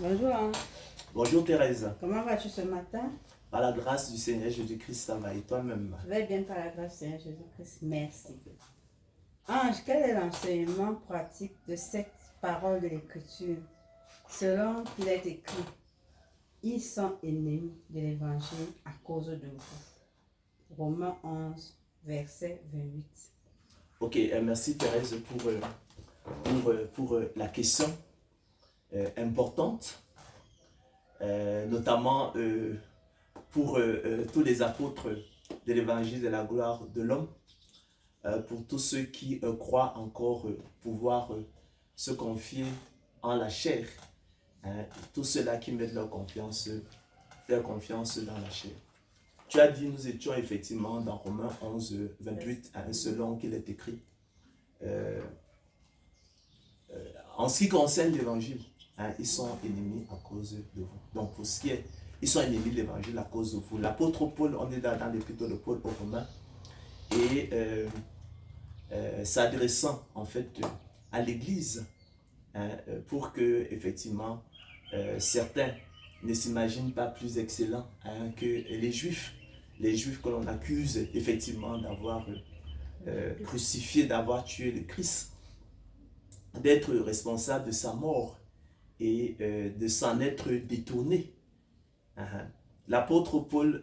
Bonjour, hein. Bonjour Thérèse, Comment vas-tu ce matin? par la grâce du Seigneur Jésus-Christ, ça va et toi-même? Je vais bien par la grâce du Seigneur Jésus-Christ. Merci. Ange, quel est l'enseignement pratique de cette parole de l'Écriture? Selon qu'il est écrit, ils sont ennemis de l'Évangile à cause de vous. Romains 11, verset 28. Ok, merci Thérèse pour la question importante, notamment pour tous les apôtres de l'évangile de la gloire de l'homme, pour tous ceux qui croient encore pouvoir se confier en la chair, hein, tous ceux-là qui mettent leur confiance dans la chair. Tu as dit, nous étions effectivement dans Romains 11, 28, hein, selon qu'il est écrit. En ce qui concerne l'évangile, hein, ils sont ennemis à cause de vous. Donc, pour ce qui est, ils sont ennemis de l'évangile à cause de vous. L'apôtre Paul, on est dans l'épître de Paul aux Romains, et s'adressant en fait à l'église, hein, pour que, effectivement, certains ne s'imaginent pas plus excellents, hein, que les Juifs que l'on accuse effectivement d'avoir crucifié, d'avoir tué le Christ, d'être responsable de sa mort et de s'en être détourné. L'apôtre Paul,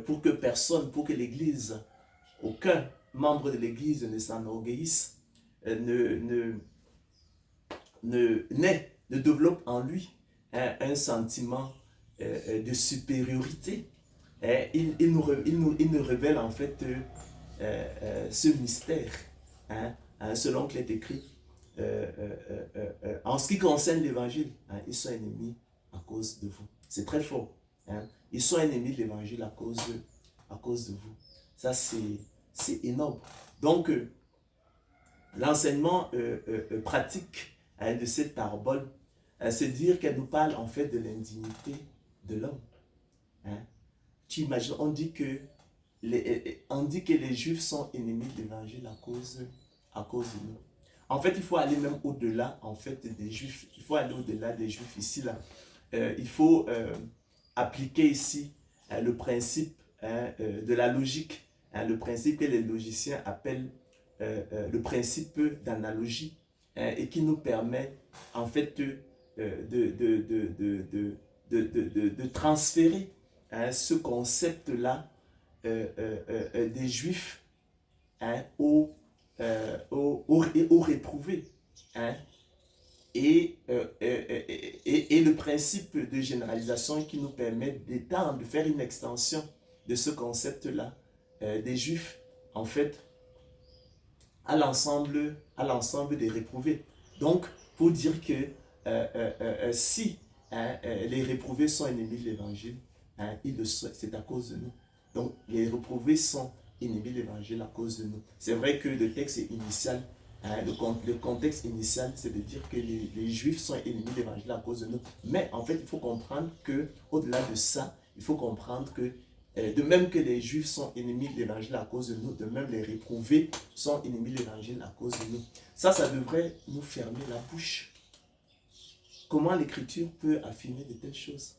pour que personne, pour que l'Église, aucun membre de l'Église ne s'enorgueillisse, ne développe en lui un sentiment de supériorité. Il nous révèle en fait ce mystère, hein, selon qu'il est écrit. En ce qui concerne l'évangile, hein, ils sont ennemis à cause de vous. C'est très fort. Hein. Ils sont ennemis de l'évangile à cause de vous. Ça, c'est énorme. Donc, l'enseignement pratique, hein, de cette parabole, c'est dire qu'elle nous parle en fait de l'indignité de l'homme. Hein. Tu imagines, on dit que les Juifs sont ennemis de l'évangile à cause de nous. En fait, il faut aller même au-delà en fait des Juifs. Il faut aller au-delà des Juifs ici là. Il faut appliquer ici le principe, hein, de la logique, hein, le principe que les logiciens appellent le principe d'analogie, hein, et qui nous permet en fait de transférer, hein, ce concept-là des Juifs, hein, aux réprouvés. Hein. Et le principe de généralisation qui nous permet d'étendre, de faire une extension de ce concept-là des Juifs, en fait, à l'ensemble des réprouvés. Donc, pour dire que si, hein, les réprouvés sont ennemis de l'évangile, hein, c'est à cause de nous. Donc, les réprouvés sont ennemis de l'évangile à cause de nous. C'est vrai que le texte initial, hein, le contexte initial, c'est de dire que les Juifs sont ennemis de l'évangile à cause de nous. Mais en fait, il faut comprendre qu'au-delà de ça, il faut comprendre que de même que les Juifs sont ennemis de l'évangile à cause de nous, de même les réprouvés sont ennemis de l'évangile à cause de nous. Ça devrait nous fermer la bouche. Comment l'Écriture peut affirmer de telles choses?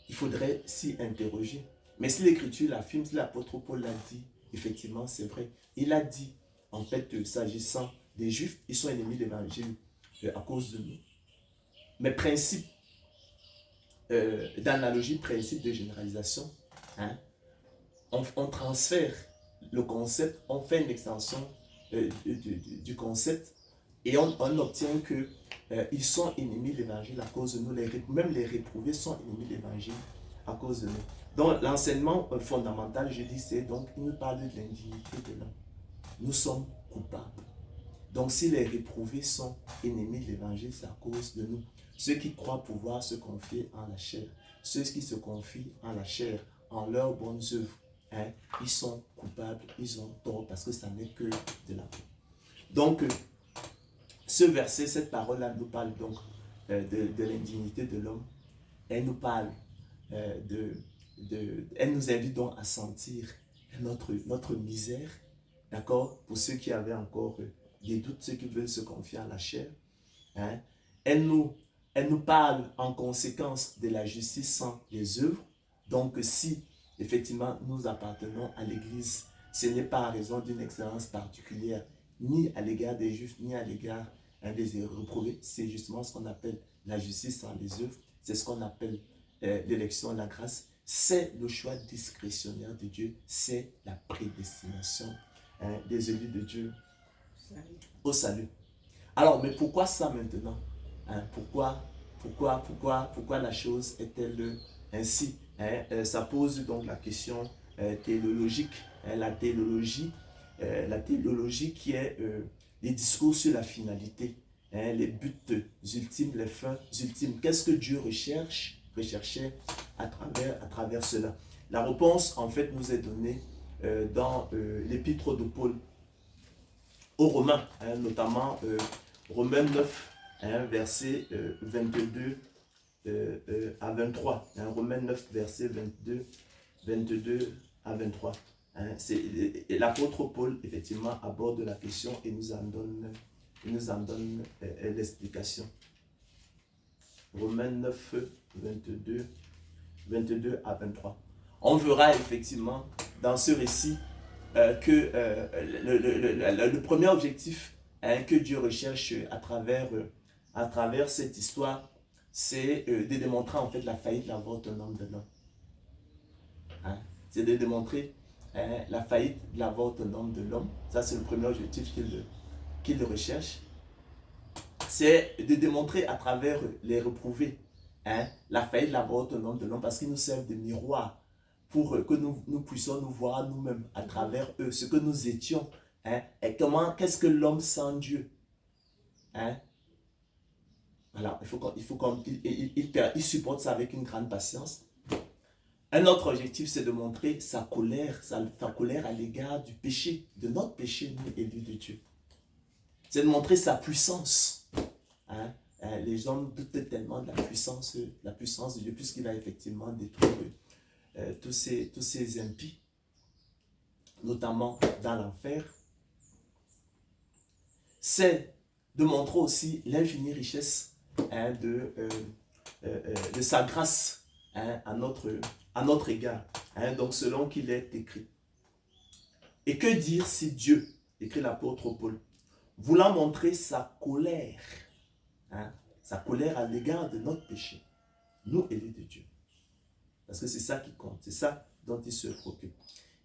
Il faudrait s'y interroger. Mais si l'Écriture l'affirme, si l'apôtre Paul l'a dit, effectivement, c'est vrai. Il a dit, en fait, s'agissant des Juifs, ils sont ennemis de l'évangile à cause de nous. Mais principe d'analogie, principe de généralisation, hein, on transfère le concept, on fait une extension du concept, et on obtient que ils sont ennemis de l'évangile à cause de nous. Même les réprouvés sont ennemis de l'évangile à cause de nous. Donc l'enseignement fondamental, je dis, c'est donc, il nous parle de l'indignité de l'homme. Nous sommes coupables. Donc si les réprouvés sont ennemis de l'évangile, c'est à cause de nous. Ceux qui croient pouvoir se confier en la chair, ceux qui se confient en la chair, en leurs bonnes œuvres, hein, ils sont coupables, ils ont tort, parce que ça n'est que de la paix. Donc, ce verset, cette parole-là nous parle donc de l'indignité de l'homme. Elle nous parle elle nous invite donc à sentir notre misère, d'accord, pour ceux qui avaient encore des doutes, ceux qui veulent se confier à la chair, hein, elle nous parle en conséquence de la justice sans les œuvres. Donc si effectivement nous appartenons à l'Église, ce n'est pas à raison d'une excellence particulière, ni à l'égard des Juifs, ni à l'égard des reprouvés. C'est justement ce qu'on appelle la justice sans les œuvres. C'est ce qu'on appelle l'élection, la grâce. C'est le choix discrétionnaire de Dieu. C'est la prédestination des élus de Dieu au salut. Alors, mais pourquoi ça maintenant? Pourquoi la chose est-elle ainsi? Ça pose donc la question théologique. La théologie qui est les discours sur la finalité, les buts ultimes, les fins ultimes. Qu'est-ce que Dieu recherchait à travers cela? La réponse, en fait, nous est donnée dans l'épître de Paul aux Romains, notamment Romains 9, verset 22 à 23. Romains 9, verset 22 à 23. L'apôtre Paul, effectivement, aborde la question et nous en donne l'explication. Romains 9, 22 à 23. On verra effectivement dans ce récit que le premier objectif que Dieu recherche à travers cette histoire, c'est de démontrer en fait la faillite de la voie autonome de l'homme. C'est de démontrer la faillite de la voie autonome de l'homme. Ça, c'est le premier objectif qu'il recherche. C'est de démontrer à travers les reprouvés la faillite de la voie autonome de l'homme, parce qu'ils nous servent de miroir pour que nous puissions nous voir nous-mêmes à travers eux, ce que nous étions, et qu'est-ce que l'homme sans Dieu. Voilà, il supporte ça avec une grande patience. Un autre objectif, c'est de montrer sa colère à l'égard du péché, de notre péché, nous, élus de Dieu. C'est de montrer sa puissance. Les hommes doutent tellement de la puissance de Dieu, puisqu'il va effectivement détruire tous ces impies, notamment dans l'enfer. C'est de montrer aussi l'infinie richesse de sa grâce à notre égard, donc selon qu'il est écrit. Et que dire si Dieu, écrit l'apôtre Paul, voulant montrer sa colère à l'égard de notre péché, nous élus de Dieu. Parce que c'est ça qui compte, c'est ça dont il se préoccupe.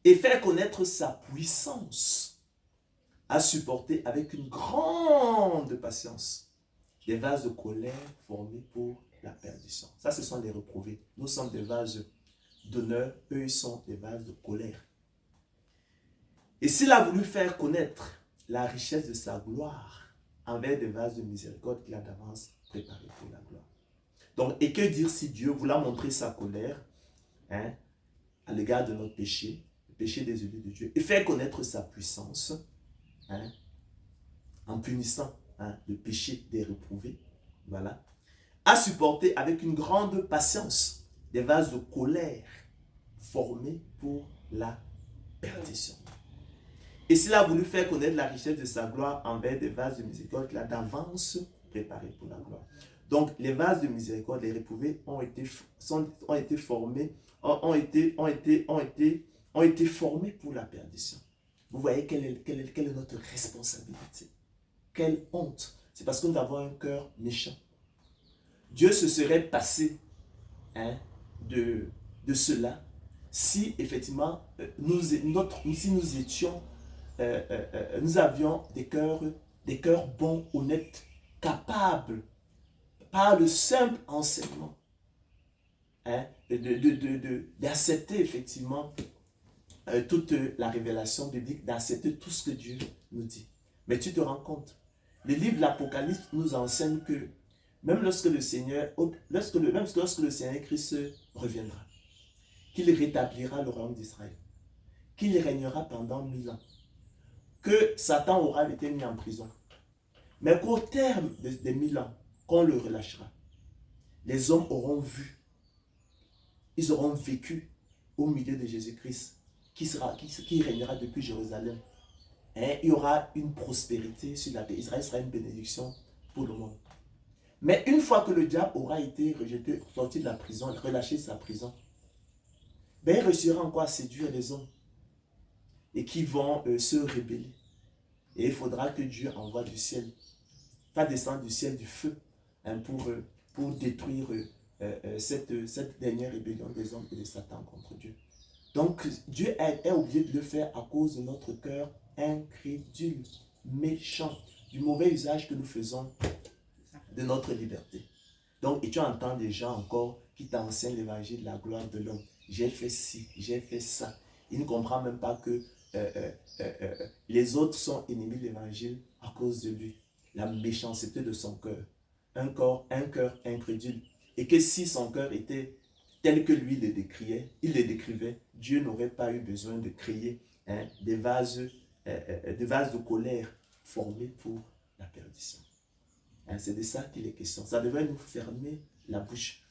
Et faire connaître sa puissance à supporter avec une grande patience des vases de colère formés pour la perdition. Ça, ce sont les reprouvés. Nous sommes des vases d'honneur, eux, ils sont des vases de colère. Et s'il a voulu faire connaître la richesse de sa gloire envers des vases de miséricorde qu'il a d'avance préparés pour la gloire. Donc, et que dire si Dieu voulant montrer sa colère à l'égard de notre péché, le péché des élus de Dieu, et faire connaître sa puissance en punissant le péché des reprouvés, voilà, à supporter avec une grande patience des vases de colère formés pour la perdition. Et s'il a voulu faire connaître la richesse de sa gloire envers des vases de miséricorde qu'il a d'avance préparés pour la gloire. Donc, les vases de miséricorde, les reprouvés, ont été formés pour la perdition. Vous voyez quelle est notre responsabilité? Quelle honte! C'est parce que nous avons un cœur méchant. Dieu se serait passé de cela si effectivement nous avions des cœurs bons, honnêtes, capables, par le simple enseignement, d'accepter effectivement toute la révélation biblique, d'accepter tout ce que Dieu nous dit. Mais tu te rends compte, le livre de l'Apocalypse nous enseigne que même lorsque le Seigneur Christ reviendra, qu'il rétablira le royaume d'Israël, qu'il régnera pendant 1000 ans, que Satan aura été mis en prison, mais qu'au terme des 1000 ans, qu'on le relâchera, les hommes auront vu, ils auront vécu au milieu de Jésus-Christ, qui régnera depuis Jérusalem. Et il y aura une prospérité sur la terre. Israël sera une bénédiction pour le monde. Mais une fois que le diable aura été rejeté, sorti de la prison, relâché de sa prison, ben, il réussira encore à séduire les hommes et qui vont se rébeller. Et il faudra que Dieu envoie du ciel, pas descendre du ciel du feu, hein, pour détruire cette dernière rébellion des hommes et de Satan contre Dieu. Donc Dieu est obligé de le faire à cause de notre cœur incrédule, méchant, du mauvais usage que nous faisons de notre liberté. Donc, et tu entends des gens encore qui t'enseignent l'évangile de la gloire de l'homme. J'ai fait ci, j'ai fait ça. Il ne comprend même pas que les autres sont ennemis de l'évangile à cause de lui. La méchanceté de son cœur. Un cœur incrédule. Et que si son cœur était tel que lui le décrivait, Dieu n'aurait pas eu besoin de créer des vases de colère formés pour la perdition. C'est de ça qu'il est question. Ça devrait nous fermer la bouche.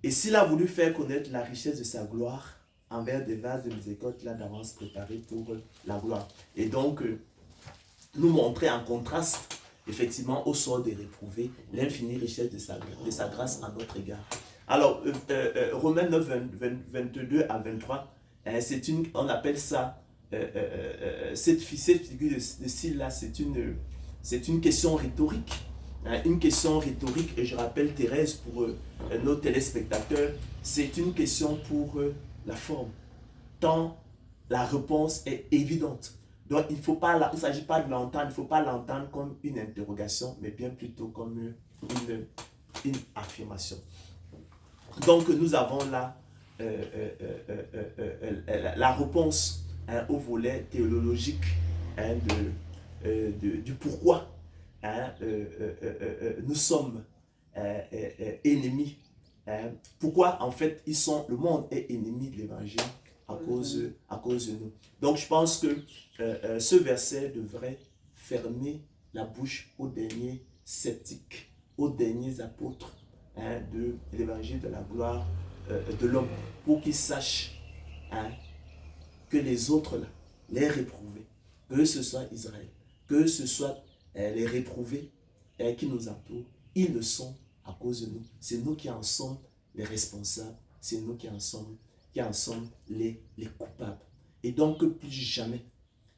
Et s'il a voulu faire connaître la richesse de sa gloire envers des vases de miséricorde qu'il a d'avance préparés pour la gloire. Et donc, nous montrer en contraste, effectivement, au sort des réprouvés, l'infinie richesse de sa grâce à notre égard. Alors, Romains 9, 22 à 23, on appelle ça, cette figure de style-là, c'est une question rhétorique. Une question rhétorique, et je rappelle Thérèse pour nos téléspectateurs, c'est une question pour la forme, tant la réponse est évidente. Donc il ne s'agit pas de l'entendre, il ne faut pas l'entendre comme une interrogation, mais bien plutôt comme une affirmation. Donc nous avons là la réponse au volet théologique du pourquoi nous sommes ennemis. Pourquoi en fait le monde est ennemi de l'évangile à cause de nous. Donc je pense que ce verset devrait fermer la bouche aux derniers sceptiques, aux derniers apôtres de l'évangile de la gloire de l'homme, pour qu'ils sachent que les autres là, les réprouvés, que ce soit Israël, que ce soit les réprouvés qui nous entourent, ils le sont à cause de nous. C'est nous qui en sommes les responsables, c'est nous qui en sommes les coupables. Et donc plus jamais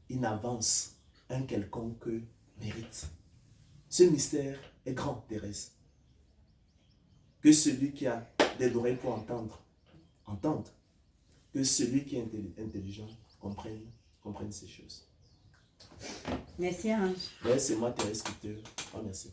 il n'avance un quelconque mérite. Ce mystère est grand, Thérèse. Que celui qui a des oreilles pour entendre, entende. Que celui qui est intelligent comprenne ces choses. Merci Ange. C'est moi Thérèse qui te remercie.